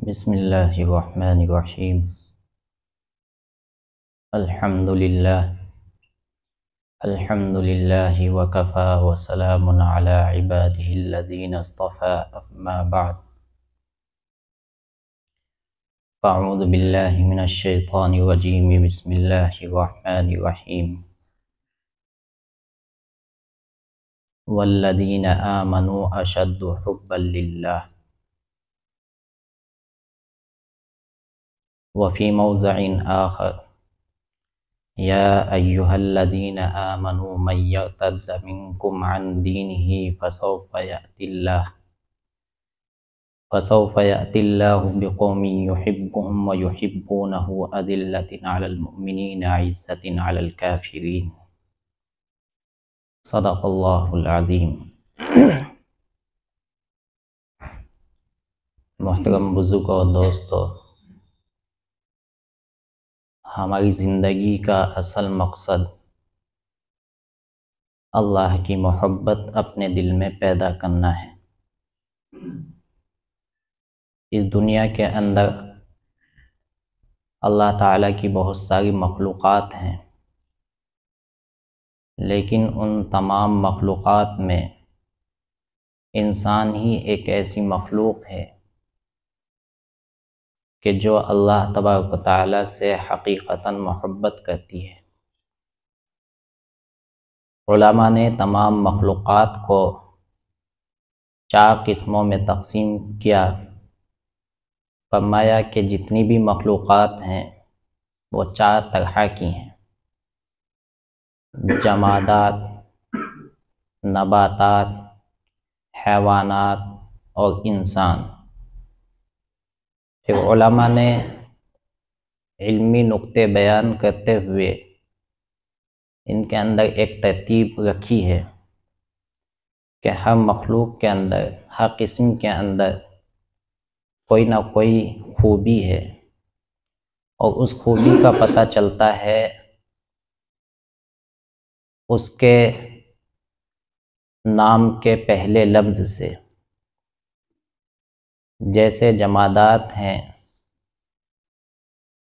بسم اللہ الرحمن الرحیم الحمد للہ وکفا وسلام علی عباده الذین اصطفى اما بعد فاعوذ باللہ من الشیطان الرجیم بسم اللہ الرحمن الرحیم والذین آمنوا اشد حبا للہ وفی موضع آخر یا ایہا الذین آمنوا من یرتد منکم عن دینہ فسوف یأتی اللہ بقوم یحبهم ویحبونہ اذلۃ علی المؤمنین عزۃ علی الکافرین صدق اللہ العظیم۔ محترم بزرگ اور دوستو، ہماری زندگی کا اصل مقصد اللہ کی محبت اپنے دل میں پیدا کرنا ہے۔ اس دنیا کے اندر اللہ تعالیٰ کی بہت ساری مخلوقات ہیں، لیکن ان تمام مخلوقات میں انسان ہی ایک ایسی مخلوق ہے کہ جو اللہ تبارک و تعالیٰ سے حقیقتاً محبت کرتی ہے۔ علماء نے تمام مخلوقات کو 4 قسموں میں تقسیم کیا۔ فرمایا کہ جتنی بھی مخلوقات ہیں وہ 4 طرح کی ہیں: جمادات، نباتات، حیوانات اور انسان۔ پھر علماء نے علمی نقطے بیان کرتے ہوئے ان کے اندر ایک ترتیب رکھی ہے کہ ہر مخلوق کے اندر، ہر قسم کے اندر کوئی نہ کوئی خوبی ہے، اور اس خوبی کا پتہ چلتا ہے اس کے نام کے پہلے لفظ سے۔ جیسے جمادات ہیں،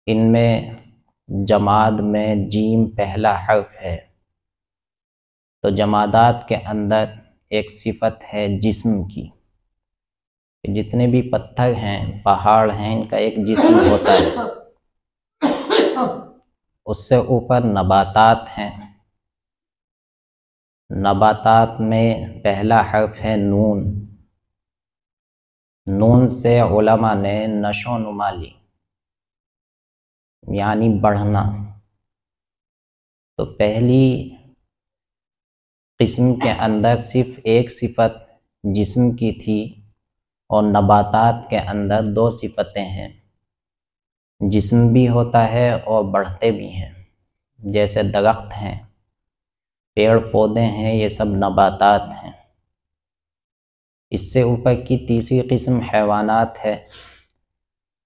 ان میں جماد میں جیم پہلا حرف ہے، تو جمادات کے اندر ایک صفت ہے جسم کی۔ جتنے بھی پتھر ہیں، پہاڑ ہیں، ان کا ایک جسم ہوتا ہے۔ اس سے اوپر نباتات ہیں، نباتات میں پہلا حرف ہے نون۔ نون سے علماء نے نشو و نما لی، یعنی بڑھنا۔ تو پہلی قسم کے اندر صرف ایک صفت جسم کی تھی، اور نباتات کے اندر 2 صفتیں ہیں، جسم بھی ہوتا ہے اور بڑھتے بھی ہیں۔ جیسے درخت ہیں، پیڑ پودے ہیں، یہ سب نباتات ہیں۔ اس سے اوپر کی تیسری قسم حیوانات ہے،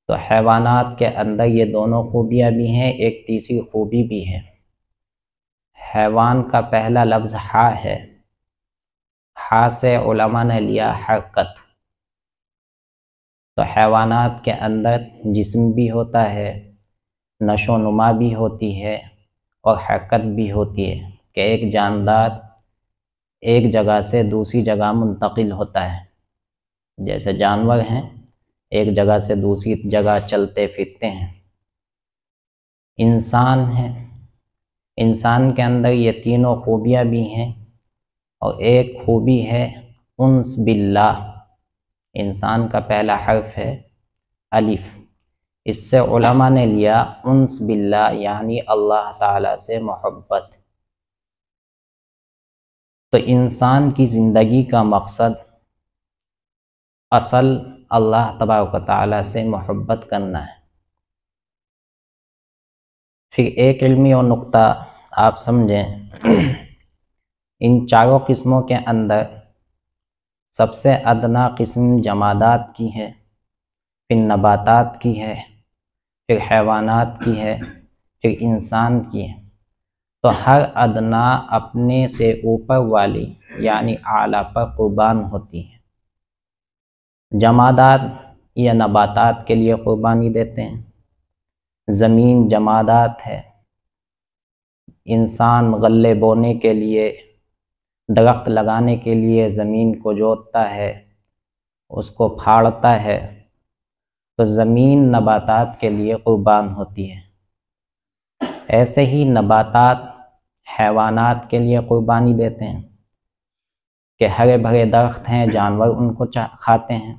تو حیوانات کے اندر یہ دونوں خوبیاں بھی ہیں، ایک تیسری خوبی بھی ہے۔ حیوان کا پہلا لفظ ہا ہے، ہا سے علماء نے لیا حرکت۔ تو حیوانات کے اندر جسم بھی ہوتا ہے، نشو و نما بھی ہوتی ہے، اور حرکت بھی ہوتی ہے کہ ایک جاندار ایک جگہ سے دوسری جگہ منتقل ہوتا ہے۔ جیسے جانور ہیں، ایک جگہ سے دوسری جگہ چلتے پھرتے ہیں۔ انسان ہیں، انسان کے اندر یہ تینوں خوبیاں بھی ہیں، اور ایک خوبی ہے انس باللہ۔ انسان کا پہلا حرف ہے الف، اس سے علماء نے لیا انس باللہ، یعنی اللہ تعالیٰ سے محبت۔ تو انسان کی زندگی کا مقصد اصل اللہ تبارک و تعالیٰ سے محبت کرنا ہے۔ پھر ایک علمی اور نقطہ آپ سمجھیں، ان 4 قسموں کے اندر سب سے ادنا قسم جمادات کی ہے، پھر نباتات کی ہے، پھر حیوانات کی ہے، پھر انسان کی ہے۔ تو ہر ادنا اپنے سے اوپر والی یعنی اعلیٰ پر قربان ہوتی ہے۔ جمادات یا نباتات کے لیے قربانی دیتے ہیں، زمین جمادات ہے، انسان غلے بونے کے لیے، درخت لگانے کے لیے زمین کو جوتتا ہے، اس کو پھاڑتا ہے، تو زمین نباتات کے لیے قربان ہوتی ہے۔ ایسے ہی نباتات حیوانات کے لیے قربانی دیتے ہیں کہ ہرے بھرے درخت ہیں، جانور ان کو کھاتے ہیں،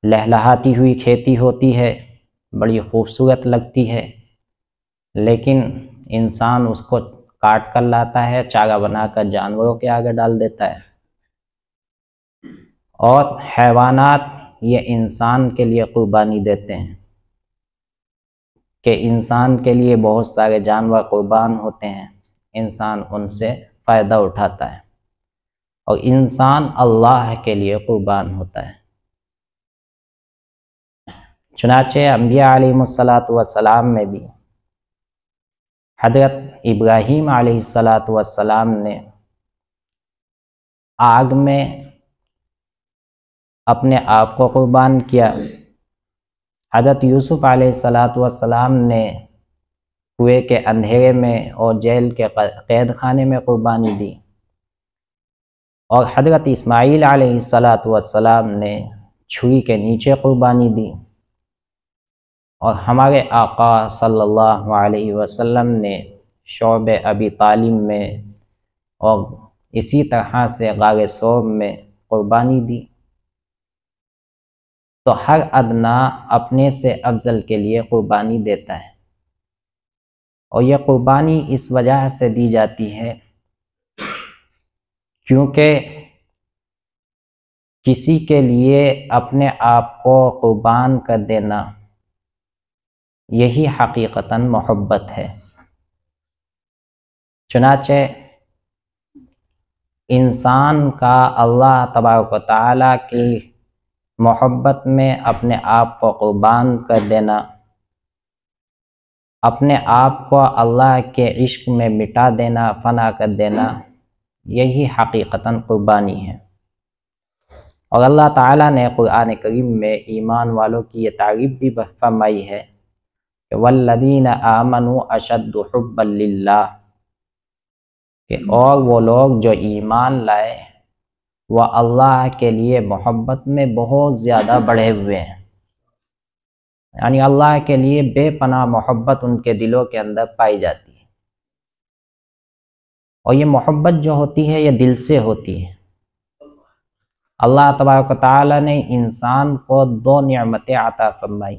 لہلہاتی ہوئی کھیتی ہوتی ہے، بڑی خوبصورت لگتی ہے، لیکن انسان اس کو کاٹ کر لاتا ہے، چارہ بنا کر جانوروں کے آگے ڈال دیتا ہے۔ اور حیوانات یہ انسان کے لیے قربانی دیتے ہیں کہ انسان کے لیے بہت سارے جانور قربان ہوتے ہیں، انسان ان سے فائدہ اٹھاتا ہے، اور انسان اللہ کے لیے قربان ہوتا ہے۔ چنانچہ انبیاء علیہم السلام میں بھی حضرت ابراہیم علیہ السلام نے آگ میں اپنے آپ کو قربان کیا، حضرت یوسف علیہ السلام نے کنویں کے اندھیرے میں اور جیل کے قید خانے میں قربانی دی، اور حضرت اسماعیل علیہ السلام نے چھری کے نیچے قربانی دی، اور ہمارے آقا صلی اللہ علیہ وسلم نے شعب ابی طالب میں اور اسی طرح سے غار ثور میں قربانی دی۔ تو ہر ادنا اپنے سے افضل کے لیے قربانی دیتا ہے، اور یہ قربانی اس وجہ سے دی جاتی ہے کیونکہ کسی کے لیے اپنے آپ کو قربان کر دینا یہی حقیقتاً محبت ہے۔ چنانچہ انسان کا اللہ تبارک و تعالیٰ کی محبت میں اپنے آپ کو قربان کر دینا، اپنے آپ کو اللہ کے عشق میں مٹا دینا، فنا کر دینا، یہی حقیقتاً قربانی ہے۔ اور اللہ تعالیٰ نے قرآن کریم میں ایمان والوں کی یہ تعریف بھی فرمائی ہے کہ والذین آمنوا اشد حبا للہ، کہ اور وہ لوگ جو ایمان لائے وہ اللہ کے لیے محبت میں بہت زیادہ بڑھے ہوئے ہیں، یعنی اللہ کے لیے بے پناہ محبت ان کے دلوں کے اندر پائی جاتی ہے، اور یہ محبت جو ہوتی ہے یہ دل سے ہوتی ہے۔ اللہ تبارک و تعالیٰ نے انسان کو دو نعمتیں عطا فرمائی،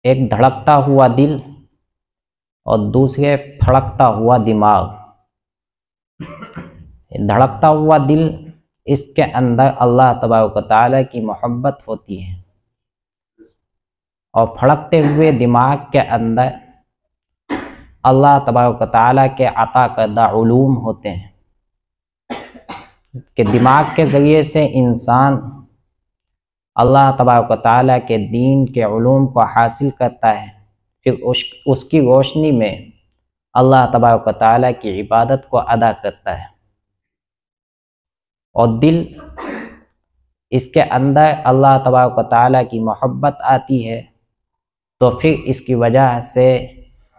ایک دھڑکتا ہوا دل اور دوسرے پھڑکتا ہوا دماغ۔ دھڑکتا ہوا دل، اس کے اندر اللہ تبارک و تعالیٰ کی محبت ہوتی ہے، اور پھڑکتے ہوئے دماغ کے اندر اللہ تبارک و تعالیٰ کے عطا کردہ علوم ہوتے ہیں کہ دماغ کے ذریعے سے انسان اللہ تبارک و تعالیٰ کے دین کے علوم کو حاصل کرتا ہے، پھر اس کی روشنی میں اللہ تبارک و تعالیٰ کی عبادت کو ادا کرتا ہے، اور دل، اس کے اندر اللہ تبارک و تعالیٰ کی محبت آتی ہے، تو پھر اس کی وجہ سے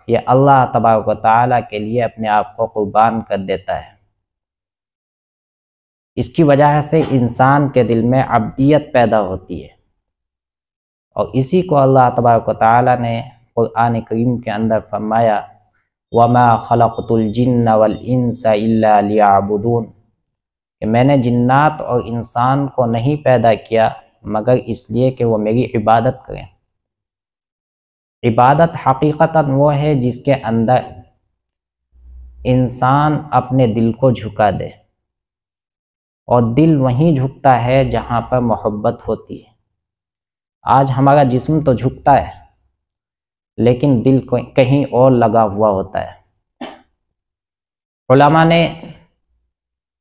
یہ اللہ تبارک و تعالیٰ کے لیے اپنے آپ کو قربان کر دیتا ہے۔ اس کی وجہ سے انسان کے دل میں عبدیت پیدا ہوتی ہے، اور اسی کو اللہ تبارک و تعالیٰ نے قرآن کریم کے اندر فرمایا وَمَا خَلَقْتُ الْجِنَّ وَالْإِنسَ إِلَّا لِيَعْبُدُونَ، کہ میں نے جنات اور انسان کو نہیں پیدا کیا مگر اس لیے کہ وہ میری عبادت کریں۔ عبادت حقیقتاً وہ ہے جس کے اندر انسان اپنے دل کو جھکا دے، اور دل وہیں جھکتا ہے جہاں پر محبت ہوتی ہے۔ آج ہمارا جسم تو جھکتا ہے لیکن دل کہیں اور لگا ہوا ہوتا ہے۔ علماء نے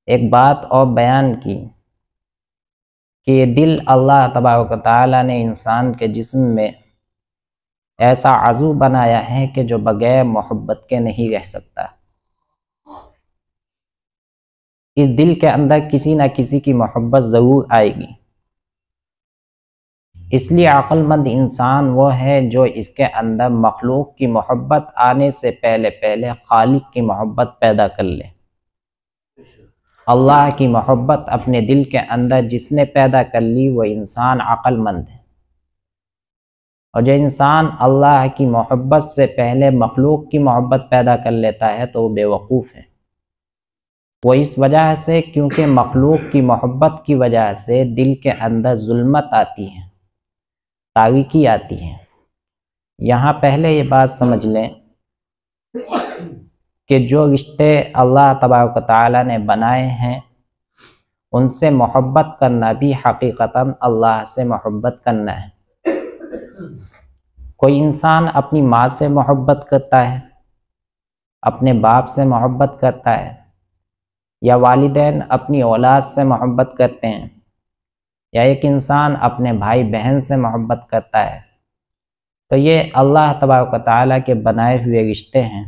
ایک بات اور بیان کی کہ یہ دل اللہ تبارک و تعالیٰ نے انسان کے جسم میں ایسا عضو بنایا ہے کہ جو بغیر محبت کے نہیں رہ سکتا۔ اس دل کے اندر کسی نہ کسی کی محبت ضرور آئے گی، اس لیے عقل مند انسان وہ ہے جو اس کے اندر مخلوق کی محبت آنے سے پہلے خالق کی محبت پیدا کر لے۔ اللہ کی محبت اپنے دل کے اندر جس نے پیدا کر لی وہ انسان عقل مند ہے، اور جو انسان اللہ کی محبت سے پہلے مخلوق کی محبت پیدا کر لیتا ہے تو وہ بے وقوف ہے۔ وہ اس وجہ سے کیونکہ مخلوق کی محبت کی وجہ سے دل کے اندر ظلمت آتی ہے، تاریکی آتی ہے۔ یہاں پہلے یہ بات سمجھ لیں کہ جو رشتے اللہ تبارک و تعالیٰ نے بنائے ہیں ان سے محبت کرنا بھی حقیقتاً اللہ سے محبت کرنا ہے۔ کوئی انسان اپنی ماں سے محبت کرتا ہے، اپنے باپ سے محبت کرتا ہے، یا والدین اپنی اولاد سے محبت کرتے ہیں، یا ایک انسان اپنے بھائی بہن سے محبت کرتا ہے، تو یہ اللہ تبارک و تعالیٰ کے بنائے ہوئے رشتے ہیں،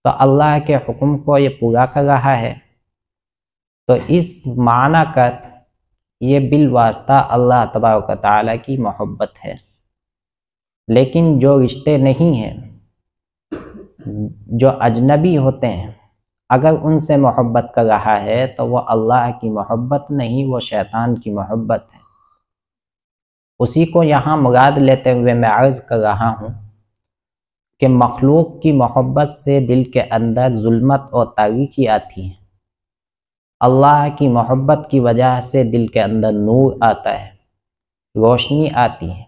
تو اللہ کے حکم کو یہ پورا کر رہا ہے، تو اس معنی کا یہ بالواسطہ اللہ تبارک و تعالیٰ کی محبت ہے۔ لیکن جو رشتے نہیں ہیں، جو اجنبی ہوتے ہیں، اگر ان سے محبت کر رہا ہے تو وہ اللہ کی محبت نہیں، وہ شیطان کی محبت ہے۔ اسی کو یہاں مراد لیتے ہوئے میں عرض کر رہا ہوں کہ مخلوق کی محبت سے دل کے اندر ظلمت اور تاریکی آتی ہے، اللہ کی محبت کی وجہ سے دل کے اندر نور آتا ہے، روشنی آتی ہے۔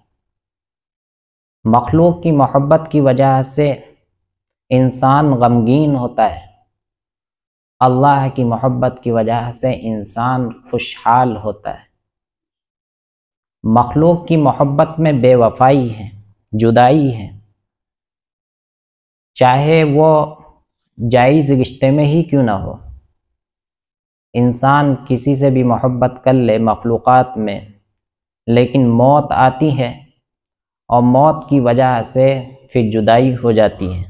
مخلوق کی محبت کی وجہ سے انسان غمگین ہوتا ہے، اللہ کی محبت کی وجہ سے انسان خوشحال ہوتا ہے۔ مخلوق کی محبت میں بے وفائی ہے، جدائی ہے، چاہے وہ جائز رشتے میں ہی کیوں نہ ہو۔ انسان کسی سے بھی محبت کر لے مخلوقات میں، لیکن موت آتی ہے اور موت کی وجہ سے پھر جدائی ہو جاتی ہے۔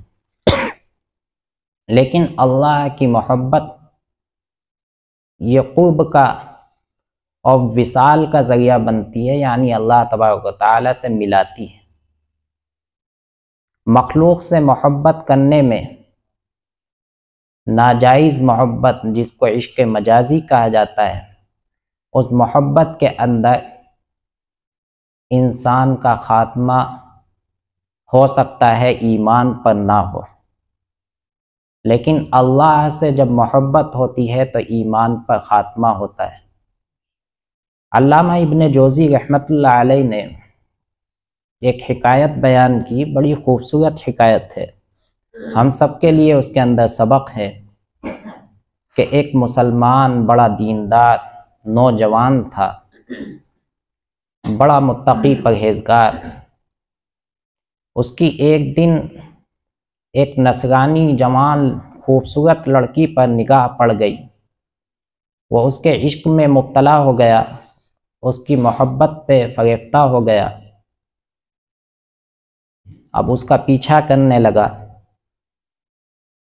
لیکن اللہ کی محبت یہ قرب کا اور وصال کا ذریعہ بنتی ہے، یعنی اللہ تبارک و تعالیٰ سے ملاتی ہے۔ مخلوق سے محبت کرنے میں ناجائز محبت، جس کو عشق مجازی کہا جاتا ہے، اس محبت کے اندر انسان کا خاتمہ ہو سکتا ہے ایمان پر نہ ہو، لیکن اللہ سے جب محبت ہوتی ہے تو ایمان پر خاتمہ ہوتا ہے۔ علامہ ابن جوزی رحمۃ اللہ علیہ نے ایک حکایت بیان کی، بڑی خوبصورت حکایت ہے، ہم سب کے لیے اس کے اندر سبق ہے کہ ایک مسلمان بڑا دیندار نوجوان تھا، بڑا متقی پرہیزگار۔ اس کی ایک دن ایک نصرانی جوان خوبصورت لڑکی پر نگاہ پڑ گئی، وہ اس کے عشق میں مبتلا ہو گیا، اس کی محبت پہ فریفتہ ہو گیا، اب اس کا پیچھا کرنے لگا۔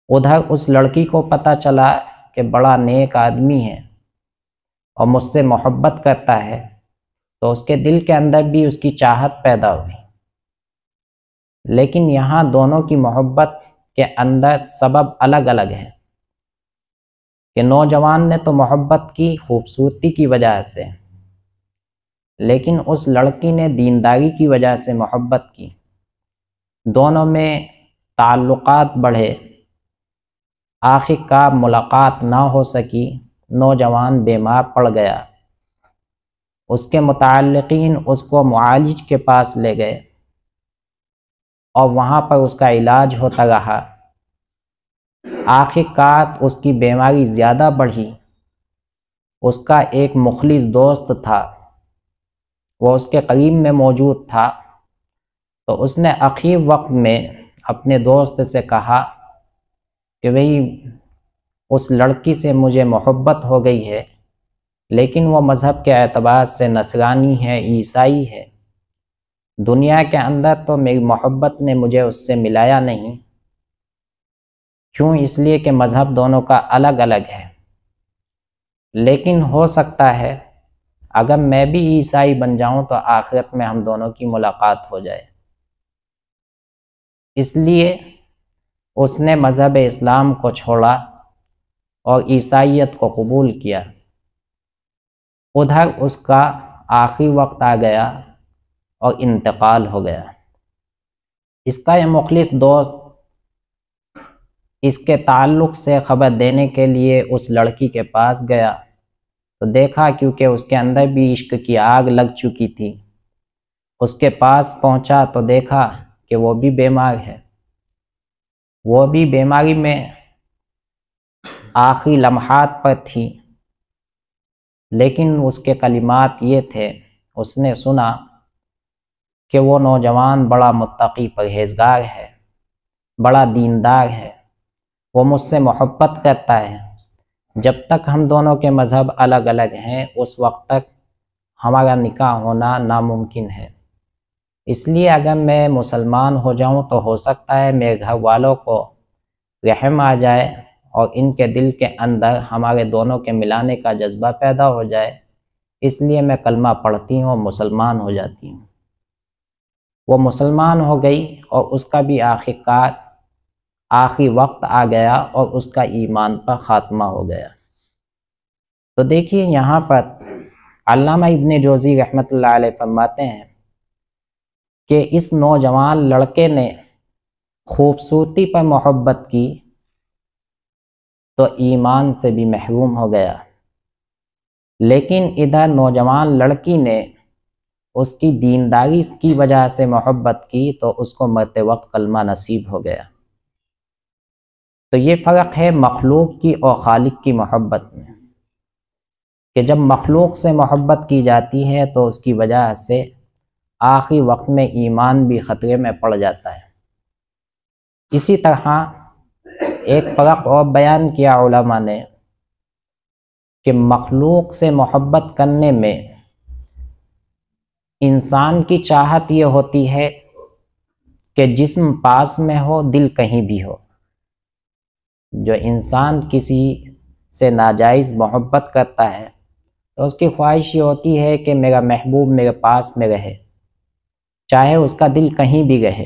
ادھر اس لڑکی کو پتہ چلا کہ بڑا نیک آدمی ہے اور مجھ سے محبت کرتا ہے، تو اس کے دل کے اندر بھی اس کی چاہت پیدا ہوئی۔ لیکن یہاں دونوں کی محبت کے اندر سبب الگ الگ ہے کہ نوجوان نے تو محبت کی خوبصورتی کی وجہ سے، لیکن اس لڑکی نے دینداری کی وجہ سے محبت کی، دونوں میں تعلقات بڑھے، آخر کار ملاقات نہ ہو سکی، نوجوان بیمار پڑ گیا، اس کے متعلقین اس کو معالج کے پاس لے گئے اور وہاں پر اس کا علاج ہوتا رہا۔ آخر کار اس کی بیماری زیادہ بڑھی۔ اس کا ایک مخلص دوست تھا، وہ اس کے قریب میں موجود تھا، تو اس نے اخیر وقت میں اپنے دوست سے کہا کہ بھئی اس لڑکی سے مجھے محبت ہو گئی ہے، لیکن وہ مذہب کے اعتبار سے نصرانی ہے، عیسائی ہے، دنیا کے اندر تو میری محبت نے مجھے اس سے ملایا نہیں۔ کیوں؟ اس لیے کہ مذہب دونوں کا الگ الگ ہے، لیکن ہو سکتا ہے اگر میں بھی عیسائی بن جاؤں تو آخرت میں ہم دونوں کی ملاقات ہو جائے۔ اس لیے اس نے مذہب اسلام کو چھوڑا اور عیسائیت کو قبول کیا۔ ادھر اس کا آخری وقت آ گیا اور انتقال ہو گیا۔ اس کا یہ مخلص دوست اس کے تعلق سے خبر دینے کے لیے اس لڑکی کے پاس گیا تو دیکھا، کیونکہ اس کے اندر بھی عشق کی آگ لگ چکی تھی، اس کے پاس پہنچا تو دیکھا کہ وہ بھی بیمار ہے، وہ بھی بیماری میں آخری لمحات پر تھی، لیکن اس کے کلمات یہ تھے، اس نے سنا کہ وہ نوجوان بڑا متقی پرہیزگار ہے، بڑا دیندار ہے، وہ مجھ سے محبت کرتا ہے، جب تک ہم دونوں کے مذہب الگ الگ ہیں اس وقت تک ہمارا نکاح ہونا ناممکن ہے، اس لیے اگر میں مسلمان ہو جاؤں تو ہو سکتا ہے میرے گھر والوں کو رحم آ جائے اور ان کے دل کے اندر ہمارے دونوں کے ملانے کا جذبہ پیدا ہو جائے، اس لیے میں کلمہ پڑھتی ہوں اور مسلمان ہو جاتی ہوں۔ وہ مسلمان ہو گئی اور اس کا بھی آخری وقت آ گیا اور اس کا ایمان پر خاتمہ ہو گیا۔ تو دیکھیے یہاں پر علامہ ابن جوزی رحمۃ اللہ علیہ فرماتے ہیں کہ اس نوجوان لڑکے نے خوبصورتی پر محبت کی تو ایمان سے بھی محروم ہو گیا، لیکن ادھر نوجوان لڑکی نے اس کی دینداری کی وجہ سے محبت کی تو اس کو مرتے وقت کلمہ نصیب ہو گیا۔ تو یہ فرق ہے مخلوق کی اور خالق کی محبت میں، کہ جب مخلوق سے محبت کی جاتی ہے تو اس کی وجہ سے آخری وقت میں ایمان بھی خطرے میں پڑ جاتا ہے۔ اسی طرح ایک فرق اور بیان کیا علماء نے کہ مخلوق سے محبت کرنے میں انسان کی چاہت یہ ہوتی ہے کہ جسم پاس میں ہو، دل کہیں بھی ہو۔ جو انسان کسی سے ناجائز محبت کرتا ہے تو اس کی خواہش یہ ہوتی ہے کہ میرا محبوب میرے پاس میں رہے، چاہے اس کا دل کہیں بھی رہے،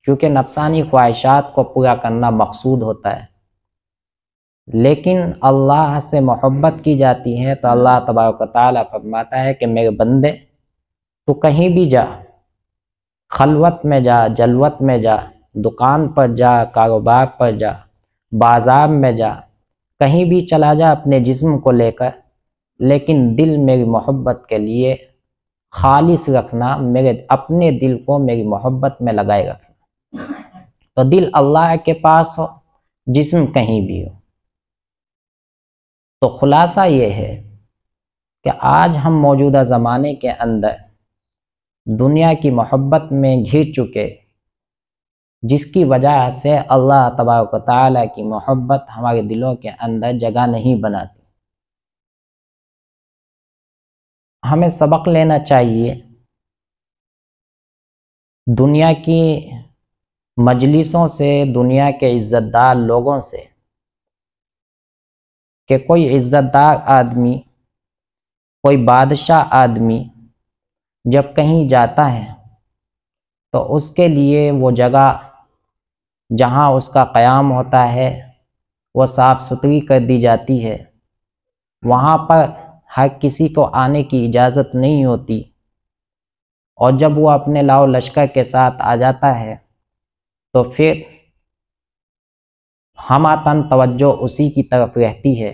کیونکہ نفسانی خواہشات کو پورا کرنا مقصود ہوتا ہے۔ لیکن اللہ سے محبت کی جاتی ہے تو اللہ تبارک و تعالیٰ فرماتا ہے کہ میرے بندے تو کہیں بھی جا، خلوت میں جا، جلوت میں جا، دکان پر جا، کاروبار پر جا، بازار میں جا، کہیں بھی چلا جا اپنے جسم کو لے کر، لیکن دل میری محبت کے لیے خالص رکھنا، میرے اپنے دل کو میری محبت میں لگائے رکھنا۔ تو دل اللہ کے پاس ہو، جسم کہیں بھی ہو۔ تو خلاصہ یہ ہے کہ آج ہم موجودہ زمانے کے اندر دنیا کی محبت میں گھر چکے، جس کی وجہ سے اللہ تبارک و تعالیٰ کی محبت ہمارے دلوں کے اندر جگہ نہیں بناتی۔ ہمیں سبق لینا چاہیے دنیا کی مجلسوں سے، دنیا کے عزت دار لوگوں سے، کہ کوئی عزت دار آدمی، کوئی بادشاہ آدمی جب کہیں جاتا ہے تو اس کے لیے وہ جگہ جہاں اس کا قیام ہوتا ہے وہ صاف ستھری کر دی جاتی ہے، وہاں پر ہر کسی کو آنے کی اجازت نہیں ہوتی، اور جب وہ اپنے لاؤ لشکر کے ساتھ آ جاتا ہے تو پھر ہماتن توجہ اسی کی طرف رہتی ہے،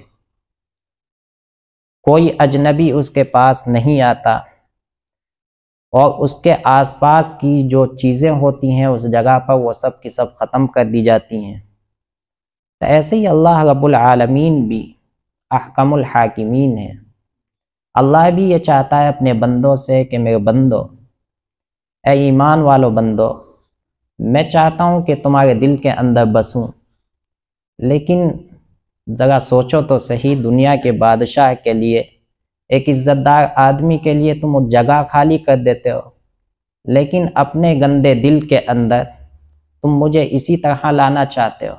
کوئی اجنبی اس کے پاس نہیں آتا، اور اس کے آس پاس کی جو چیزیں ہوتی ہیں اس جگہ پر وہ سب کی سب ختم کر دی جاتی ہیں۔ تو ایسے ہی اللہ رب العالمین بھی احکم الحاکمین ہے، اللہ بھی یہ چاہتا ہے اپنے بندوں سے کہ میرے بندو، اے ایمان والو بندو، میں چاہتا ہوں کہ تمہارے دل کے اندر بسوں، لیکن ذرا سوچو تو صحیح، دنیا کے بادشاہ کے لیے، ایک عزت دار آدمی کے لیے تم جگہ خالی کر دیتے ہو، لیکن اپنے گندے دل کے اندر تم مجھے اسی طرح لانا چاہتے ہو۔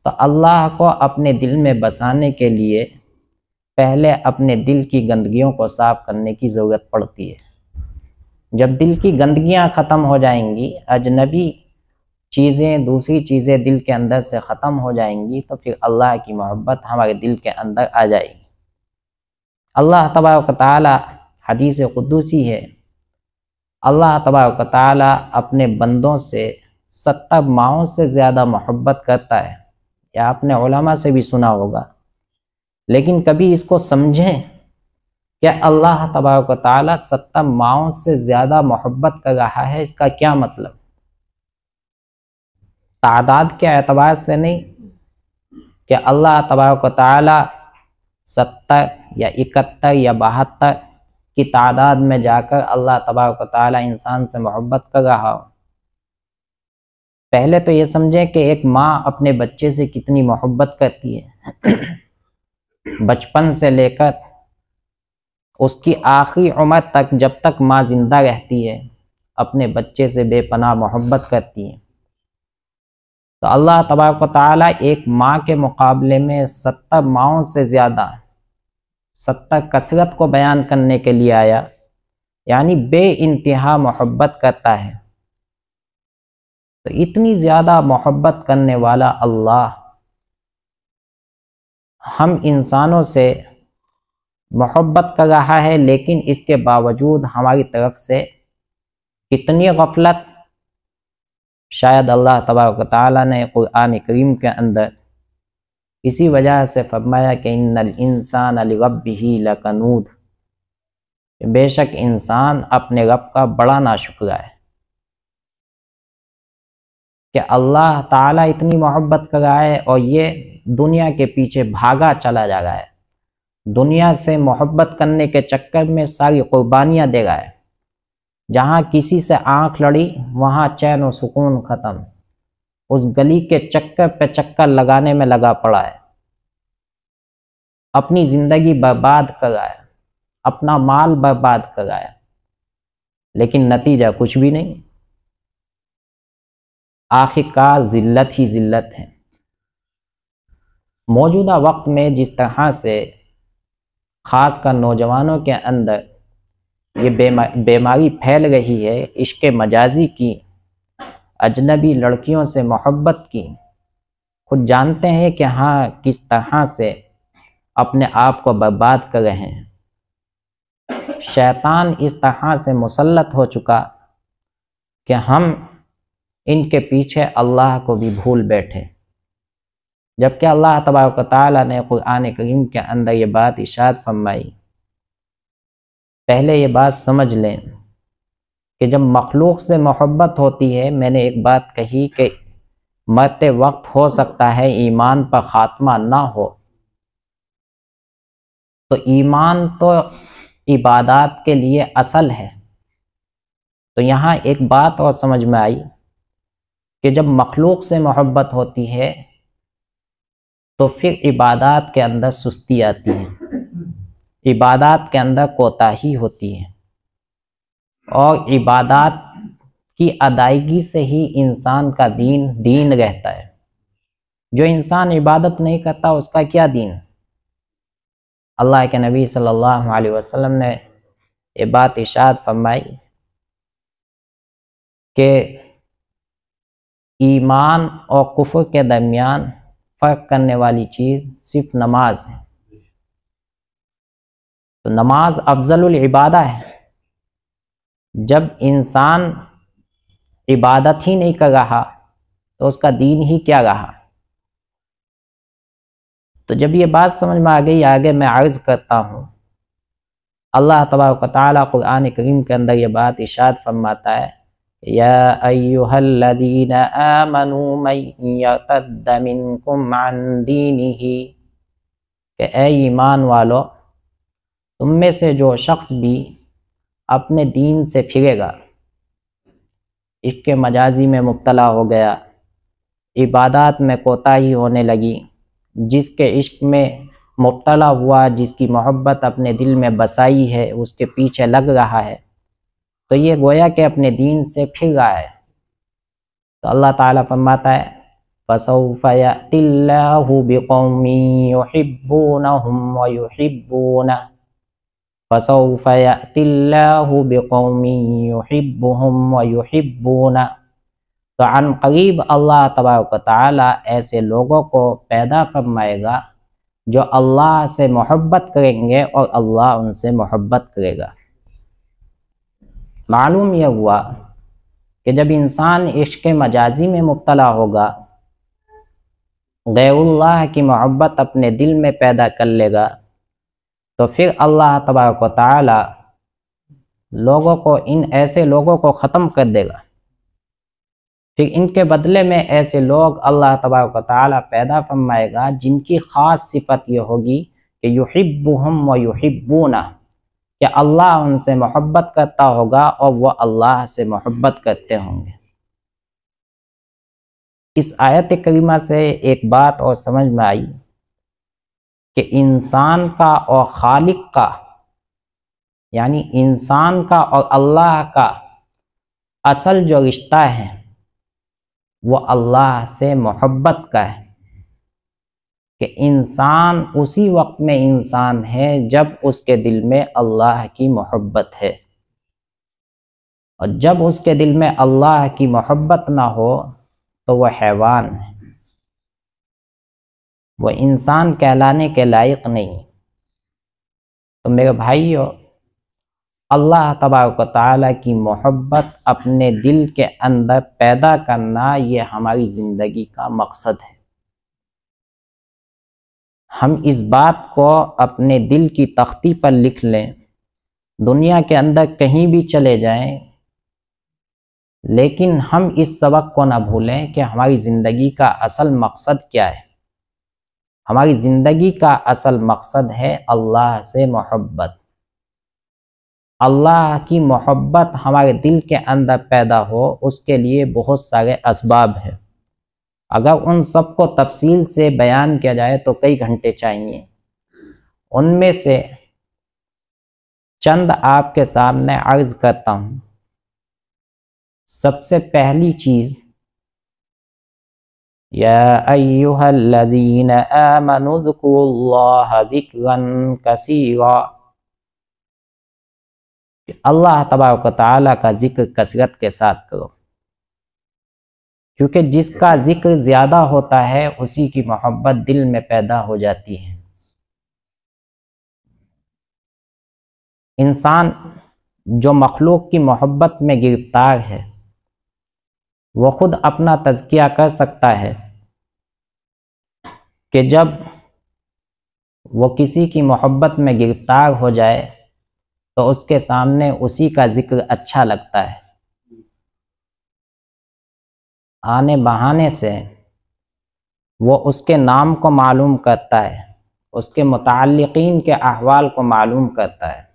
تو اللہ کو اپنے دل میں بسانے کے لیے پہلے اپنے دل کی گندگیوں کو صاف کرنے کی ضرورت پڑتی ہے۔ جب دل کی گندگیاں ختم ہو جائیں گی، اجنبی چیزیں، دوسری چیزیں دل کے اندر سے ختم ہو جائیں گی، تو پھر اللہ کی محبت ہمارے دل کے اندر آ جائے گی۔ اللہ تبارک و تعالی، حدیث قدسی ہے، اللہ تبارک و تعالی اپنے بندوں سے 70 ماؤں سے زیادہ محبت کرتا ہے۔ یا آپ نے علماء سے بھی سنا ہوگا، لیکن کبھی اس کو سمجھیں کہ اللہ تبارک و تعالی 70 ماؤں سے زیادہ محبت کر رہا ہے، اس کا کیا مطلب؟ تعداد کے اعتبار سے نہیں کہ اللہ تبارک و تعالی 70 یا 71 یا 72 کی تعداد میں جا کر اللہ تبارک و تعالی انسان سے محبت کر رہا ہو۔ پہلے تو یہ سمجھیں کہ ایک ماں اپنے بچے سے کتنی محبت کرتی ہے، بچپن سے لے کر اس کی آخری عمر تک، جب تک ماں زندہ رہتی ہے اپنے بچے سے بے پناہ محبت کرتی ہے۔ تو اللہ تبارک و تعالی ایک ماں کے مقابلے میں 70 ماؤں سے زیادہ، 70 کثرت کو بیان کرنے کے لیے آیا، یعنی بے انتہا محبت کرتا ہے۔ تو اتنی زیادہ محبت کرنے والا اللہ ہم انسانوں سے محبت کر رہا ہے، لیکن اس کے باوجود ہماری طرف سے کتنی غفلت۔ شاید اللہ تبارک و تعالیٰ نے قرآن کریم کے اندر اسی وجہ سے فرمایا کہ ان الانسان لربہ لکنود، بے شک انسان اپنے رب کا بڑا ناشکرا ہے، کہ اللہ تعالیٰ اتنی محبت کر رہا ہے اور یہ دنیا کے پیچھے بھاگا چلا جا رہا ہے، دنیا سے محبت کرنے کے چکر میں ساری قربانیاں دے رہا ہے۔ جہاں کسی سے آنکھ لڑی وہاں چین و سکون ختم، اس گلی کے چکر پہ چکر لگانے میں لگا پڑا ہے، اپنی زندگی برباد کر رہا ہے، اپنا مال برباد کر رہا ہے، لیکن نتیجہ کچھ بھی نہیں۔ آخرکار ذلت ہی ذلت ہے۔ موجودہ وقت میں جس طرح سے خاص کر نوجوانوں کے اندر یہ بیماری پھیل رہی ہے، عشق مجازی کی، اجنبی لڑکیوں سے محبت کی، خود جانتے ہیں کہ ہاں کس طرح سے اپنے آپ کو برباد کر رہے ہیں۔ شیطان اس طرح سے مسلط ہو چکا کہ ہم ان کے پیچھے اللہ کو بھی بھول بیٹھے، جبکہ اللہ تبارک و تعالیٰ نے قرآن کریم کے اندر یہ بات ارشاد فرمائی۔ پہلے یہ بات سمجھ لیں کہ جب مخلوق سے محبت ہوتی ہے، میں نے ایک بات کہی کہ مرتے وقت ہو سکتا ہے ایمان پر خاتمہ نہ ہو، تو ایمان تو عبادات کے لیے اصل ہے۔ تو یہاں ایک بات اور سمجھ میں آئی کہ جب مخلوق سے محبت ہوتی ہے تو پھر عبادات کے اندر سستی آتی ہے، عبادات کے اندر کوتاہی ہوتی ہے، اور عبادات کی ادائیگی سے ہی انسان کا دین رہتا ہے۔ جو انسان عبادت نہیں کرتا اس کا کیا دین؟ اللہ کے نبی صلی اللہ علیہ وسلم نے یہ بات ارشاد فرمائی کہ ایمان اور کفر کے درمیان فرق کرنے والی چیز صرف نماز ہے۔ تو نماز افضل العبادہ ہے۔ جب انسان عبادت ہی نہیں کر رہا تو اس کا دین ہی کیا رہا؟ تو جب یہ بات سمجھ میں آ گئی، آگے میں عرض کرتا ہوں۔ اللہ تبارک و تعالیٰ قرآن کریم کے اندر یہ بات ارشاد فرماتا ہے، یا ایھا الذین آمنوا من یرتد منکم عن دینہ، کہ اے ایمان والو، تم میں سے جو شخص بھی اپنے دین سے پھرے گا، عشق مجازی میں مبتلا ہو گیا، عبادات میں کوتاہی ہونے لگی، جس کے عشق میں مبتلا ہوا، جس کی محبت اپنے دل میں بسائی ہے، اس کے پیچھے لگ رہا ہے، تو یہ گویا کہ اپنے دین سے پھر رہا ہے۔ تو اللہ تعالیٰ فرماتا ہے فسوف يأتي الله بقوم يحبونهم ويحبونه فسوف يأتي الله بقوم يحبهم ويحبونه، تو عن قریب اللہ تبارک و تعالی ایسے لوگوں کو پیدا فرمائے گا جو اللہ سے محبت کریں گے اور اللہ ان سے محبت کرے گا۔ معلوم یہ ہوا کہ جب انسان عشق مجازی میں مبتلا ہوگا، غیر اللہ کی محبت اپنے دل میں پیدا کر لے گا، تو پھر اللہ تبارک و تعالی لوگوں کو، ان ایسے لوگوں کو ختم کر دے گا۔ پھر ان کے بدلے میں ایسے لوگ اللہ تبارک و تعالی پیدا فرمائے گا جن کی خاص صفت یہ ہوگی کہ یحبہم و یحبونہ، کہ اللہ ان سے محبت کرتا ہوگا اور وہ اللہ سے محبت کرتے ہوں گے۔ اس آیت کریمہ سے ایک بات اور سمجھ میں آئی کہ انسان کا اور خالق کا، یعنی انسان کا اور اللہ کا اصل جو رشتہ ہے وہ اللہ سے محبت کا ہے، کہ انسان اسی وقت میں انسان ہے جب اس کے دل میں اللہ کی محبت ہے، اور جب اس کے دل میں اللہ کی محبت نہ ہو تو وہ حیوان ہے، وہ انسان کہلانے کے لائق نہیں۔ تو میرے بھائیو، اللہ تبارک و تعالیٰ کی محبت اپنے دل کے اندر پیدا کرنا، یہ ہماری زندگی کا مقصد ہے۔ ہم اس بات کو اپنے دل کی تختی پر لکھ لیں، دنیا کے اندر کہیں بھی چلے جائیں، لیکن ہم اس سبق کو نہ بھولیں کہ ہماری زندگی کا اصل مقصد کیا ہے۔ ہماری زندگی کا اصل مقصد ہے اللہ سے محبت۔ اللہ کی محبت ہمارے دل کے اندر پیدا ہو، اس کے لیے بہت سارے اسباب ہیں۔ اگر ان سب کو تفصیل سے بیان کیا جائے تو کئی گھنٹے چاہیے۔ ان میں سے چند آپ کے سامنے عرض کرتا ہوں۔ سب سے پہلی چیز، یا ایھا الذین آمنوا اذکروا اللہ ذکرا کثیرا، کہ اللہ تبارک و تعالیٰ کا ذکر کثرت کے ساتھ کرو، کیونکہ جس کا ذکر زیادہ ہوتا ہے اسی کی محبت دل میں پیدا ہو جاتی ہے۔ انسان جو مخلوق کی محبت میں گرفتار ہے، وہ خود اپنا تزکیہ کر سکتا ہے کہ جب وہ کسی کی محبت میں گرفتار ہو جائے تو اس کے سامنے اسی کا ذکر اچھا لگتا ہے۔ آنے بہانے سے وہ اس کے نام کو معلوم کرتا ہے، اس کے متعلقین کے احوال کو معلوم کرتا ہے۔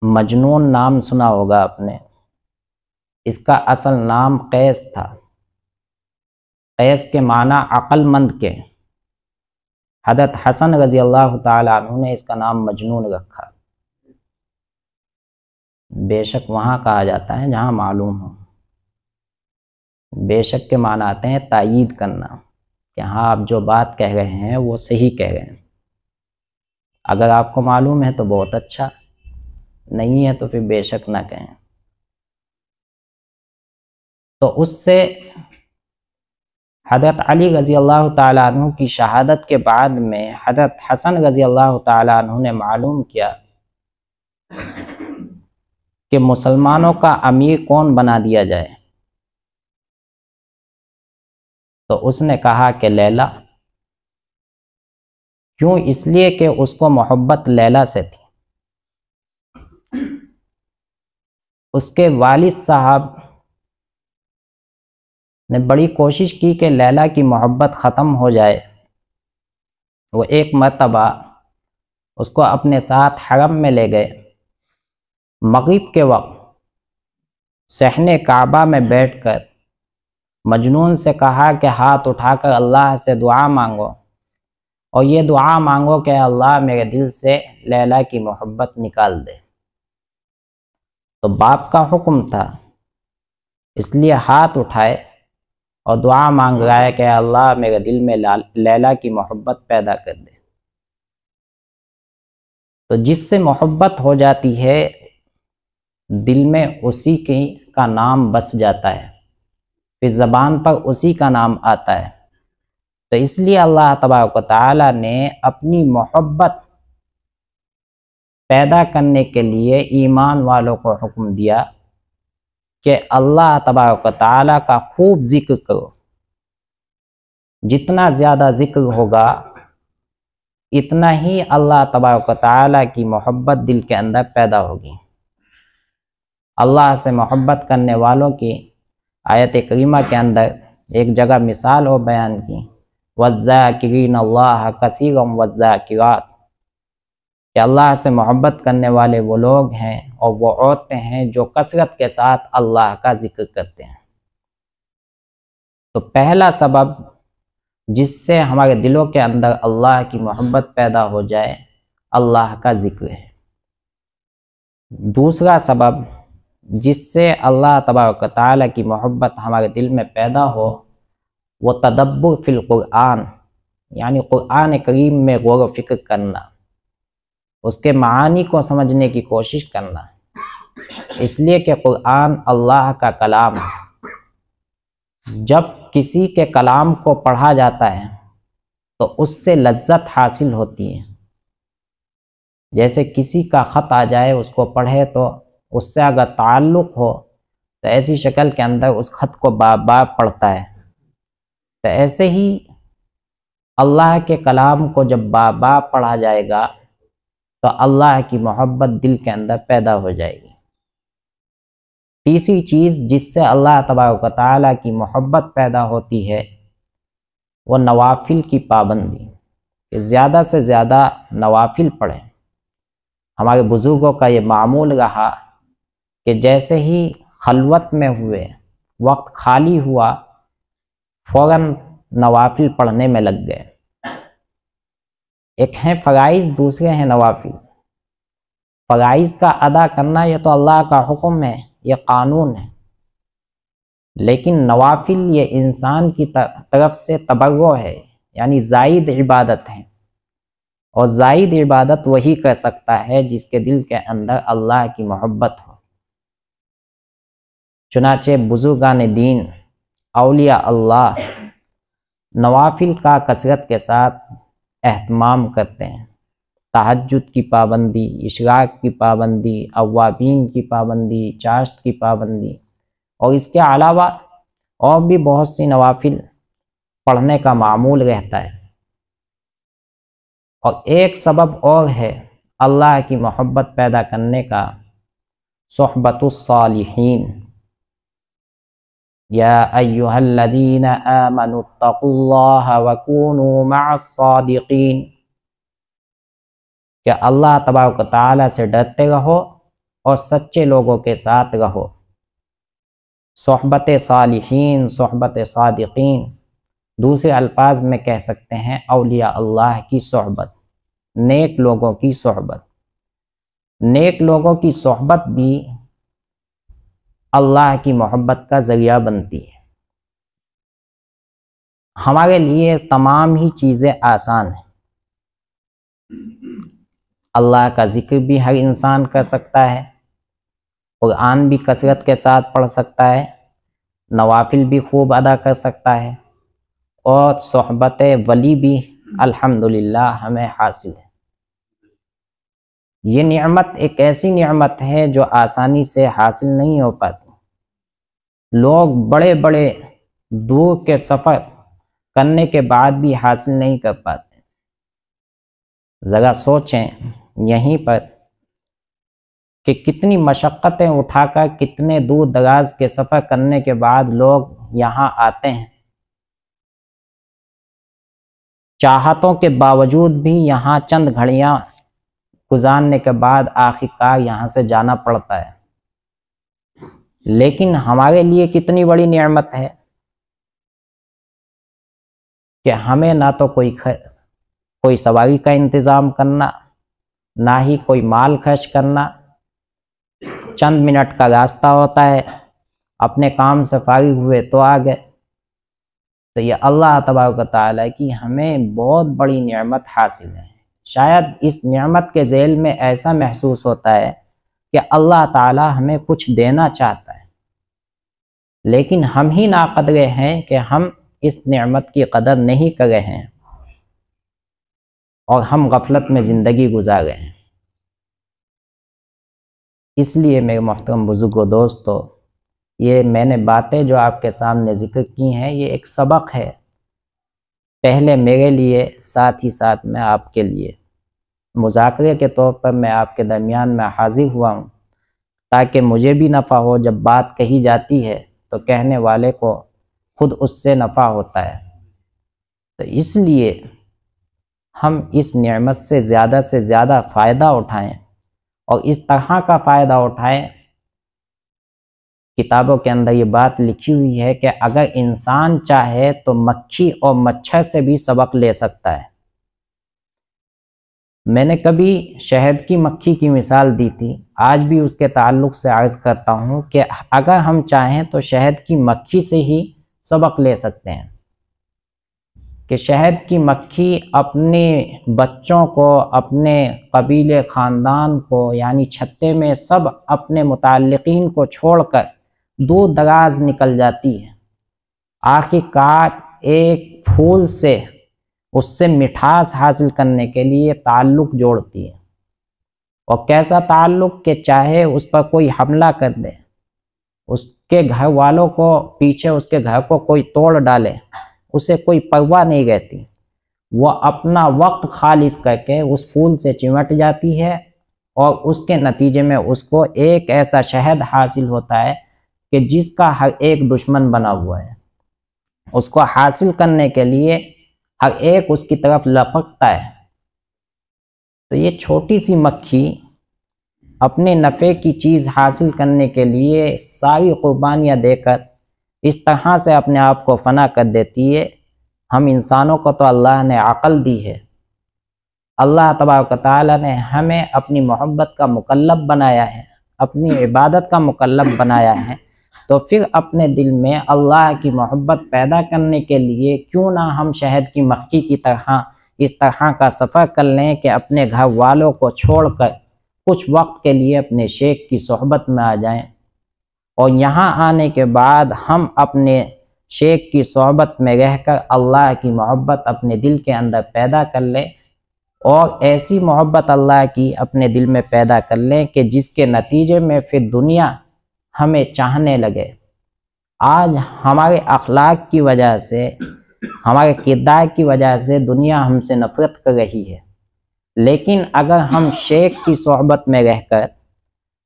مجنون نام سنا ہوگا آپ نے، اس کا اصل نام قیس تھا۔ قیس کے معنی عقل مند کے۔ حضرت حسن رضی اللہ تعالیٰ عنہ نے اس کا نام مجنون رکھا۔ بے شک وہاں کہا جاتا ہے جہاں معلوم ہو۔ بے شک کے معنی آتے ہیں تائید کرنا، کہ ہاں آپ جو بات کہہ رہے ہیں وہ صحیح کہہ رہے ہیں۔ اگر آپ کو معلوم ہے تو بہت اچھا، نہیں ہے تو پھر بے شک نہ کہیں۔ تو اس سے حضرت علی رضی اللہ تعالیٰ عنہ کی شہادت کے بعد میں حضرت حسن رضی اللہ تعالیٰ عنہ نے معلوم کیا کہ مسلمانوں کا امیر کون بنا دیا جائے، تو اس نے کہا کہ لیلا۔ کیوں؟ اس لیے کہ اس کو محبت لیلا سے تھی۔ اس کے والد صاحب نے بڑی کوشش کی کہ لیلا کی محبت ختم ہو جائے۔ وہ ایک مرتبہ اس کو اپنے ساتھ حرم میں لے گئے۔ مغرب کے وقت صحن کعبہ میں بیٹھ کر مجنون سے کہا کہ ہاتھ اٹھا کر اللہ سے دعا مانگو، اور یہ دعا مانگو کہ اللہ میرے دل سے لیلا کی محبت نکال دے۔ تو باپ کا حکم تھا اس لیے ہاتھ اٹھائے اور دعا مانگ رہا ہے کہ اللہ میرے دل میں لیلا کی محبت پیدا کر دے۔ تو جس سے محبت ہو جاتی ہے دل میں اسی کا نام بس جاتا ہے، پھر زبان پر اسی کا نام آتا ہے۔ تو اس لیے اللہ تبارک و تعالی نے اپنی محبت پیدا کرنے کے لیے ایمان والوں کو حکم دیا کہ اللہ تبارک و تعالی کا خوب ذکر کرو۔ جتنا زیادہ ذکر ہوگا اتنا ہی اللہ تبارک و تعالی کی محبت دل کے اندر پیدا ہوگی۔ اللہ سے محبت کرنے والوں کی آیت کریمہ کے اندر ایک جگہ مثال ہو بیان کی، وَالذَّاكِرِينَ اللَّهَ كَثِيرًا وَالذَّاكِرَاتِ، کہ اللہ سے محبت کرنے والے وہ لوگ ہیں اور وہ عورتیں ہیں جو کثرت کے ساتھ اللہ کا ذکر کرتے ہیں۔ تو پہلا سبب جس سے ہمارے دلوں کے اندر اللہ کی محبت پیدا ہو جائے اللہ کا ذکر ہے۔ دوسرا سبب جس سے اللہ تبارک و تعالیٰ کی محبت ہمارے دل میں پیدا ہو وہ تدبر فی القرآن، یعنی قرآن کریم میں غور و فکر کرنا، اس کے معانی کو سمجھنے کی کوشش کرنا، اس لیے کہ قرآن اللہ کا کلام ہے۔ جب کسی کے کلام کو پڑھا جاتا ہے تو اس سے لذت حاصل ہوتی ہے۔ جیسے کسی کا خط آ جائے اس کو پڑھے تو اس سے اگر تعلق ہو تو ایسی شکل کے اندر اس خط کو بار بار پڑھتا ہے۔ تو ایسے ہی اللہ کے کلام کو جب بار بار پڑھا جائے گا تو اللہ کی محبت دل کے اندر پیدا ہو جائے گی۔ تیسری چیز جس سے اللہ تبارک و تعالیٰ کی محبت پیدا ہوتی ہے وہ نوافل کی پابندی، کہ زیادہ سے زیادہ نوافل پڑھیں۔ ہمارے بزرگوں کا یہ معمول رہا کہ جیسے ہی خلوت میں ہوئے، وقت خالی ہوا، فوراً نوافل پڑھنے میں لگ گئے۔ ایک ہیں فرائض، دوسرے ہیں نوافل۔ فرائض کا ادا کرنا یہ تو اللہ کا حکم ہے، یہ قانون ہے، لیکن نوافل یہ انسان کی طرف سے تبرع ہے، یعنی زائد عبادت ہے، اور زائد عبادت وہی کر سکتا ہے جس کے دل کے اندر اللہ کی محبت ہو۔ چنانچہ بزرگان دین، اولیاء اللہ نوافل کا کثرت کے ساتھ اہتمام کرتے ہیں۔ تہجد کی پابندی، اشراق کی پابندی، اوابین کی پابندی، چاشت کی پابندی، اور اس کے علاوہ اور بھی بہت سی نوافل پڑھنے کا معمول رہتا ہے۔ اور ایک سبب اور ہے اللہ کی محبت پیدا کرنے کا، صحبت الصالحین۔ یا ایھا الذین آمنوا اتقوا اللہ وکونوا مع الصادقین، کہ اللہ تبارک و تعالیٰ سے ڈرتے رہو اور سچے لوگوں کے ساتھ رہو۔ صحبت صالحین، صحبت صادقین، دوسرے الفاظ میں کہہ سکتے ہیں اولیاء اللہ کی صحبت، نیک لوگوں کی صحبت۔ نیک لوگوں کی صحبت بھی اللہ کی محبت کا ذریعہ بنتی ہے۔ ہمارے لیے تمام ہی چیزیں آسان ہیں۔ اللہ کا ذکر بھی ہر انسان کر سکتا ہے، قرآن بھی کثرت کے ساتھ پڑھ سکتا ہے، نوافل بھی خوب ادا کر سکتا ہے، اور صحبت ولی بھی الحمدللہ ہمیں حاصل ہے۔ یہ نعمت ایک ایسی نعمت ہے جو آسانی سے حاصل نہیں ہو پاتی۔ لوگ بڑے بڑے دور کے سفر کرنے کے بعد بھی حاصل نہیں کر پاتے۔ ذرا سوچیں یہیں پر کہ کتنی مشقتیں اٹھا کر کتنے دور دراز کے سفر کرنے کے بعد لوگ یہاں آتے ہیں، چاہتوں کے باوجود بھی یہاں چند گھڑیاں گزارنے کے بعد آخرکار یہاں سے جانا پڑتا ہے۔ لیکن ہمارے لیے کتنی بڑی نعمت ہے کہ ہمیں نہ تو کوئی سواری کا انتظام کرنا، نہ ہی کوئی مال خرچ کرنا، چند منٹ کا راستہ ہوتا ہے، اپنے کام سے فارغ ہوئے تو آ گئے۔ تو یہ اللہ تبارک و تعالیٰ کی ہمیں بہت بڑی نعمت حاصل ہے۔ شاید اس نعمت کے ذیل میں ایسا محسوس ہوتا ہے کہ اللہ تعالیٰ ہمیں کچھ دینا چاہتا ہے، لیکن ہم ہی ناقدرے ہیں کہ ہم اس نعمت کی قدر نہیں کر رہے ہیں اور ہم غفلت میں زندگی گزار رہے ہیں۔ اس لیے میرے محترم بزرگوں، دوستو، یہ میں نے باتیں جو آپ کے سامنے ذکر کی ہیں، یہ ایک سبق ہے، پہلے میرے لیے، ساتھ ہی ساتھ میں آپ کے لیے مذاکرے کے طور پر میں آپ کے درمیان میں حاضر ہوا ہوں، تاکہ مجھے بھی نفع ہو۔ جب بات کہی جاتی ہے تو کہنے والے کو خود اس سے نفع ہوتا ہے۔ تو اس لیے ہم اس نعمت سے زیادہ فائدہ اٹھائیں، اور اس طرح کا فائدہ اٹھائیں۔ کتابوں کے اندر یہ بات لکھی ہوئی ہے کہ اگر انسان چاہے تو مکھی اور مچھر سے بھی سبق لے سکتا ہے۔ میں نے کبھی شہد کی مکھی کی مثال دی تھی، آج بھی اس کے تعلق سے عرض کرتا ہوں کہ اگر ہم چاہیں تو شہد کی مکھی سے ہی سبق لے سکتے ہیں، کہ شہد کی مکھی اپنے بچوں کو، اپنے قبیلے خاندان کو، یعنی چھتے میں سب اپنے متعلقین کو چھوڑ کر دور دراز نکل جاتی ہے، آخر کار ایک پھول سے اس سے مٹھاس حاصل کرنے کے لیے تعلق جوڑتی ہے، اور کیسا تعلق کہ چاہے اس پر کوئی حملہ کر دے، اس کے گھر والوں کو پیچھے اس کے گھر کو کوئی توڑ ڈالے، اسے کوئی پرواہ نہیں رہتی، وہ اپنا وقت خالص کر کے اس پھول سے چمٹ جاتی ہے، اور اس کے نتیجے میں اس کو ایک ایسا شہد حاصل ہوتا ہے کہ جس کا ہر ایک دشمن بنا ہوا ہے، اس کو حاصل کرنے کے لیے ہر ایک اس کی طرف لپکتا ہے۔ تو یہ چھوٹی سی مکھی اپنے نفع کی چیز حاصل کرنے کے لیے ساری قربانیاں دے کر اس طرح سے اپنے آپ کو فنا کر دیتی ہے۔ ہم انسانوں کو تو اللہ نے عقل دی ہے، اللہ تبارک و تعالیٰ نے ہمیں اپنی محبت کا مکلف بنایا ہے، اپنی عبادت کا مکلف بنایا ہے، تو پھر اپنے دل میں اللہ کی محبت پیدا کرنے کے لیے کیوں نہ ہم شہد کی مکھی کی طرح اس طرح کا سفر کر لیں کہ اپنے گھر والوں کو چھوڑ کر کچھ وقت کے لیے اپنے شیخ کی صحبت میں آ جائیں، اور یہاں آنے کے بعد ہم اپنے شیخ کی صحبت میں رہ کر اللہ کی محبت اپنے دل کے اندر پیدا کر لیں، اور ایسی محبت اللہ کی اپنے دل میں پیدا کر لیں کہ جس کے نتیجے میں پھر دنیا ہمیں چاہنے لگے۔ آج ہمارے اخلاق کی وجہ سے، ہمارے کردار کی وجہ سے دنیا ہم سے نفرت کر رہی ہے، لیکن اگر ہم شیخ کی صحبت میں رہ کر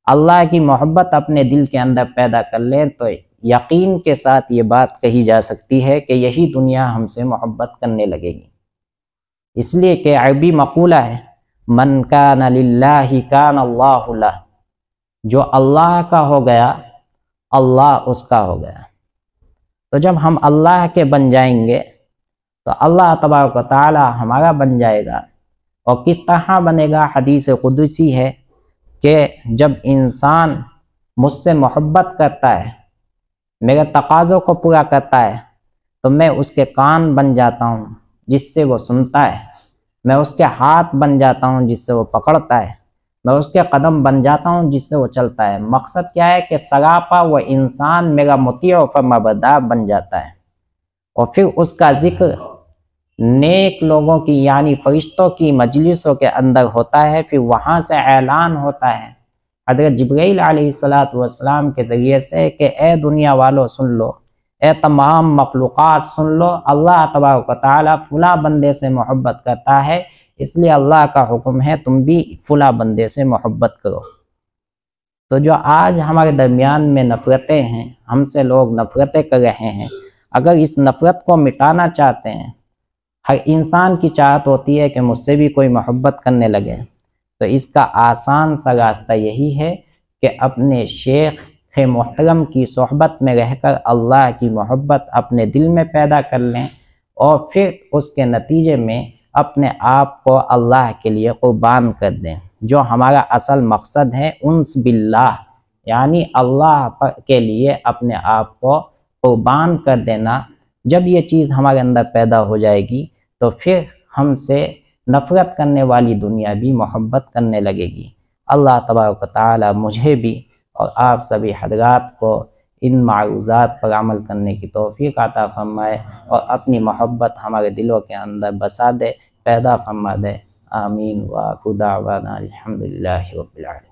اللہ کی محبت اپنے دل کے اندر پیدا کر لیں تو یقین کے ساتھ یہ بات کہی جا سکتی ہے کہ یہی دنیا ہم سے محبت کرنے لگے گی۔ اس لیے کہ عربی مقولہ ہے، من کان للہ کان اللہ لہ، جو اللہ کا ہو گیا اللہ اس کا ہو گیا۔ تو جب ہم اللہ کے بن جائیں گے تو اللہ تبارک و تعالی ہمارا بن جائے گا، اور کس طرح بنے گا؟ حدیث قدسی ہے کہ جب انسان مجھ سے محبت کرتا ہے، میرے تقاضوں کو پورا کرتا ہے، تو میں اس کے کان بن جاتا ہوں جس سے وہ سنتا ہے، میں اس کے ہاتھ بن جاتا ہوں جس سے وہ پکڑتا ہے، میں اس کے قدم بن جاتا ہوں جس سے وہ چلتا ہے۔ مقصد کیا ہے کہ سراپا وہ انسان میرا مطیع و فرمانبردار بن جاتا ہے، اور پھر اس کا ذکر نیک لوگوں کی یعنی فرشتوں کی مجلسوں کے اندر ہوتا ہے، پھر وہاں سے اعلان ہوتا ہے حضرت جبرائیل علیہ السلام کے ذریعے سے کہ اے دنیا والو سن لو، اے تمام مخلوقات سن لو، اللہ تبارک و تعالیٰ فلاں بندے سے محبت کرتا ہے، اس لیے اللہ کا حکم ہے تم بھی فلاں بندے سے محبت کرو۔ تو جو آج ہمارے درمیان میں نفرتیں ہیں، ہم سے لوگ نفرتیں کر رہے ہیں، اگر اس نفرت کو مٹانا چاہتے ہیں، ہر انسان کی چاہت ہوتی ہے کہ مجھ سے بھی کوئی محبت کرنے لگے، تو اس کا آسان سا راستہ یہی ہے کہ اپنے شیخ محترم کی صحبت میں رہ کر اللہ کی محبت اپنے دل میں پیدا کر لیں، اور پھر اس کے نتیجے میں اپنے آپ کو اللہ کے لیے قربان کر دیں۔ جو ہمارا اصل مقصد ہے انس باللہ، یعنی اللہ کے لیے اپنے آپ کو قربان کر دینا. جب یہ چیز ہمارے اندر پیدا ہو جائے گی تو پھر ہم سے نفرت کرنے والی دنیا بھی محبت کرنے لگے گی. اللہ تبارک و تعالی مجھے بھی اور آپ سبھی حضرات کو ان معروضات پر عمل کرنے کی توفیق عطا فرمائے اور اپنی محبت ہمارے دلوں کے اندر بسا دے، پیدا فرما دے. آمین. وآخر دعوانا الحمدللہ رب العالمین.